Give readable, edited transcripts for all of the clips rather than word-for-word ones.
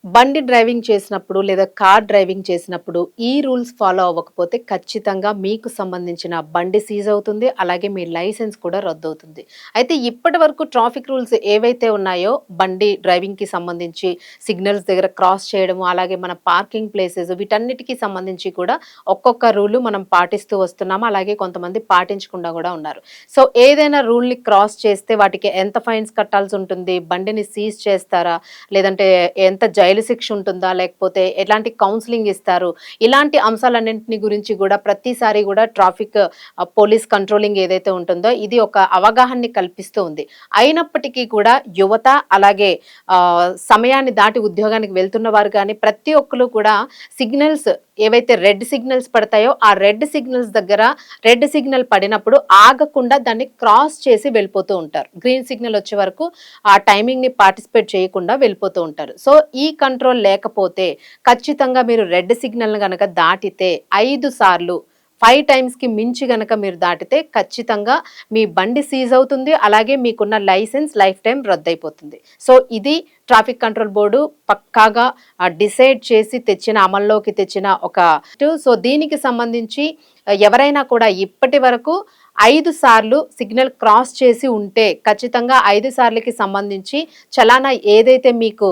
బండి డ్రైవింగ్ చేసినప్పుడు లేదా కార్ డ్రైవింగ్ చేసినప్పుడు ఈ రూల్స్ ఫాలో అవ్వకపోతే ఖచ్చితంగా మీకు సంబంధించిన బండి సీజ్ అవుతుంది. అలాగే మీ లైసెన్స్ కూడా రద్దవుతుంది. అయితే ఇప్పటి వరకు ట్రాఫిక్ రూల్స్ ఏవైతే ఉన్నాయో బండి డ్రైవింగ్‌కి సంబంధించి సిగ్నల్స్ దగ్గర క్రాస్ చేయడము, అలాగే మన పార్కింగ్ ప్లేసెస్ వీటన్నిటికి సంబంధించి కూడా ఒక్కొక్క రూలు మనం పాటిస్తూ వస్తున్నాము. అలాగే కొంతమంది పాటించకుండా కూడా ఉన్నారు. సో ఏదైనా రూల్‌ని క్రాస్ చేస్తే వాటికి ఎంత ఫైన్స్ కట్టాల్సి ఉంటుంది? బండిని సీజ్ చేస్తారా? లేదంటే ఎంత జైలు శిక్ష ఉంటుందా? లేకపోతే ఎలాంటి కౌన్సెలింగ్ ఇస్తారు? ఇలాంటి అంశాలన్నింటిని గురించి గూడా ప్రతిసారి గూడా ట్రాఫిక్ పోలీస్ కంట్రోలింగ్ ఏదైతే ఉంటుందో ఇది ఒక అవగాహనని కల్పిస్తూ ఉంది. అయినప్పటికీ కూడా యువత అలాగే సమయాన్ని దాటి ఉద్యోగానికి వెళ్తున్న వారు గాని ప్రతి ఒక్కళ్ళు కూడా సిగ్నల్స్ ఏవైతే రెడ్ సిగ్నల్స్ పడతాయో ఆ రెడ్ సిగ్నల్స్ దగ్గర రెడ్ సిగ్నల్ పడినప్పుడు ఆగకుండా దాన్ని క్రాస్ చేసి వెళ్ళిపోతూ ఉంటారు. గ్రీన్ సిగ్నల్ వచ్చే వరకు ఆ టైమింగ్‌ని పార్టిసిపేట్ చేయకుండా వెళ్ళిపోతూ ఉంటారు. సో ఈ కంట్రోల్ లేకపోతే ఖచ్చితంగా మీరు రెడ్ సిగ్నల్‌ని గనక దాటితే 5 సార్లు 5 టైమ్స్‌కి మించి గనక మీరు దాటితే ఖచ్చితంగా మీ బండి సీజ్ అవుతుంది. అలాగే మీకున్న లైసెన్స్ లైఫ్ టైమ్ రద్దయిపోతుంది. సో ఇది ట్రాఫిక్ కంట్రోల్ బోర్డు పక్కాగా డిసైడ్ చేసి అమల్లోకి తెచ్చిన ఒక సో దీనికి సంబంధించి ఎవరైనా కూడా ఇప్పటి వరకు 5 సార్లు సిగ్నల్ క్రాస్ చేసి ఉంటే ఖచ్చితంగా 5 సార్లకి సంబంధించి చలానా ఏదైతే మీకు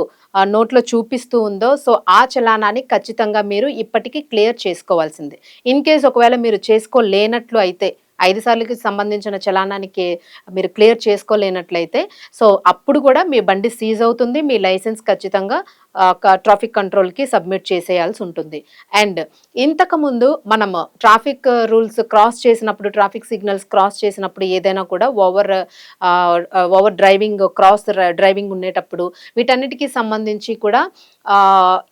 నోట్లో చూపిస్తూ ఉందో సో ఆ చలానాన్ని ఖచ్చితంగా మీరు ఇప్పటికీ క్లియర్ చేసుకోవాల్సిందే. ఇన్ కేస్ ఒకవేళ మీరు చేసుకోలేనట్లు అయితే 5 సార్లకి సంబంధించిన చలానానికి మీరు క్లియర్ చేసుకోలేనట్లయితే సో అప్పుడు కూడా మీ బండి సీజ్ అవుతుంది. మీ లైసెన్స్ ఖచ్చితంగా ట్రాఫిక్ కంట్రోల్‌కి సబ్మిట్ చేసేయాల్సి ఉంటుంది. అండ్ ఇంతకుముందు మనము ట్రాఫిక్ రూల్స్ క్రాస్ చేసినప్పుడు ట్రాఫిక్ సిగ్నల్స్ క్రాస్ చేసినప్పుడు ఏదైనా కూడా ఓవర్ డ్రైవింగ్ డ్రైవింగ్ ఉండేటప్పుడు వీటన్నిటికి సంబంధించి కూడా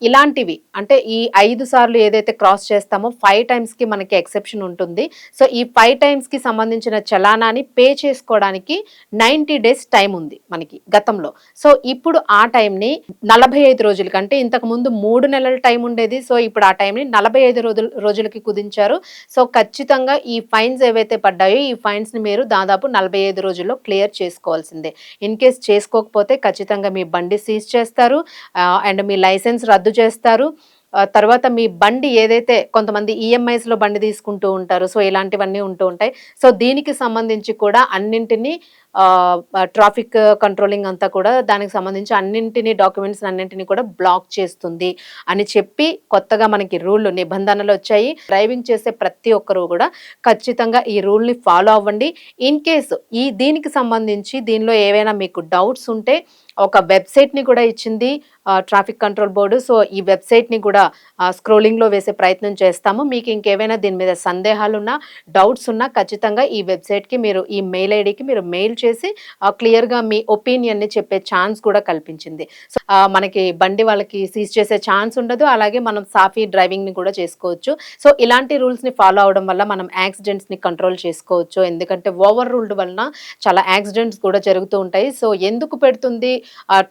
ఇలాంటివి అంటే ఈ 5 సార్లు ఏదైతే క్రాస్ చేస్తామో 5 టైమ్స్‌కి మనకి ఎక్సెప్షన్ ఉంటుంది. సో ఈ 5 టైమ్స్‌కి సంబంధించిన చలానాన్ని పే చేసుకోవడానికి 90 డేస్ టైం ఉంది మనకి గతంలో. సో ఇప్పుడు ఆ టైంని 45 రోజులకి అంటే ఇంతకుముందు 3 నెలల టైం ఉండేది. సో ఇప్పుడు ఆ టైంని 45 రోజులకి కుదించారు. సో ఖచ్చితంగా ఈ ఫైన్స్ ఏవైతే పడ్డాయో ఈ ఫైన్స్‌ని మీరు దాదాపు 45 రోజుల్లో క్లియర్ చేసుకోవాల్సిందే. ఇన్ కేస్ చేసుకోకపోతే ఖచ్చితంగా మీ బండి సీజ్ చేస్తారు. అండ్ మీ లైసెన్స్ రద్దు చేస్తారు. తర్వాత మీ బండి ఏదైతే కొంతమంది ఈఎంఐస్‌లో బండి తీసుకుంటూ ఉంటారు. సో ఇలాంటివన్నీ ఉంటూ ఉంటాయి. సో దీనికి సంబంధించి కూడా అన్నింటిని ట్రాఫిక్ కంట్రోలింగ్ అంతా కూడా దానికి సంబంధించి అన్నింటిని డాక్యుమెంట్స్ అన్నింటిని కూడా బ్లాక్ చేస్తుంది అని చెప్పి కొత్తగా మనకి నిబంధనలు వచ్చాయి. డ్రైవింగ్ చేసే ప్రతి ఒక్కరు కూడా ఖచ్చితంగా ఈ రూల్‌ని ఫాలో అవ్వండి. ఇన్ కేస్ దీనికి సంబంధించి దీనిలో ఏవైనా మీకు డౌట్స్ ఉంటే ఒక వెబ్‌సైట్‌ని కూడా ఇచ్చింది ట్రాఫిక్ కంట్రోల్ బోర్డు. సో ఈ వెబ్‌సైట్‌ని కూడా స్క్రోలింగ్‌లో వేసే ప్రయత్నం చేస్తాము. మీకు ఇంకేమైనా దీని మీద సందేహాలున్నా, డౌట్స్ ఉన్నా ఖచ్చితంగా ఈ వెబ్‌సైట్‌కి మీరు ఈ మెయిల్ ఐడీకి మీరు మెయిల్ చేసి క్లియర్‌గా మీ ఒపీనియన్‌ని చెప్పే ఛాన్స్ కూడా కల్పించింది. సో మనకి బండి వాళ్ళకి సీజ్ చేసే ఛాన్స్ ఉండదు. అలాగే మనం సాఫీ డ్రైవింగ్‌ని కూడా చేసుకోవచ్చు. సో ఇలాంటి రూల్స్‌ని ఫాలో అవ్వడం వల్ల మనం యాక్సిడెంట్స్‌ని కంట్రోల్ చేసుకోవచ్చు. ఎందుకంటే ఓవర్ రూల్డ్ వలన చాలా యాక్సిడెంట్స్ కూడా జరుగుతూ ఉంటాయి. సో ఎందుకు పెడుతుంది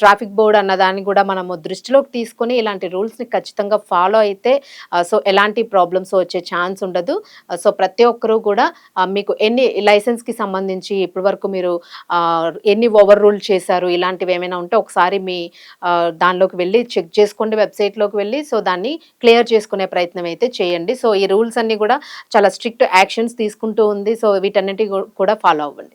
ట్రాఫిక్ బోర్డ్ అన్న దాన్ని కూడా మనము దృష్టిలోకి తీసుకొని ఇలాంటి రూల్స్‌ని ఖచ్చితంగా ఫాలో అయితే సో ఎలాంటి ప్రాబ్లమ్స్ వచ్చే ఛాన్స్ ఉండదు. సో ప్రతి ఒక్కరు కూడా మీకు ఎన్ని లైసెన్స్‌కి సంబంధించి ఇప్పటి వరకు మీరు ఎన్ని ఓవర్ రూల్ చేశారు ఇలాంటివి ఏమైనా ఉంటే ఒకసారి మీ దానిలోకి వెళ్ళి చెక్ చేసుకోండి వెబ్‌సైట్‌లోకి వెళ్ళి. సో దాన్ని క్లియర్ చేసుకునే ప్రయత్నం అయితే చేయండి. సో ఈ రూల్స్ అన్నీ కూడా చాలా స్ట్రిక్ట్ యాక్షన్స్ తీసుకుంటూ ఉంది. సో వీటన్నిటి కూడా ఫాలో అవ్వండి.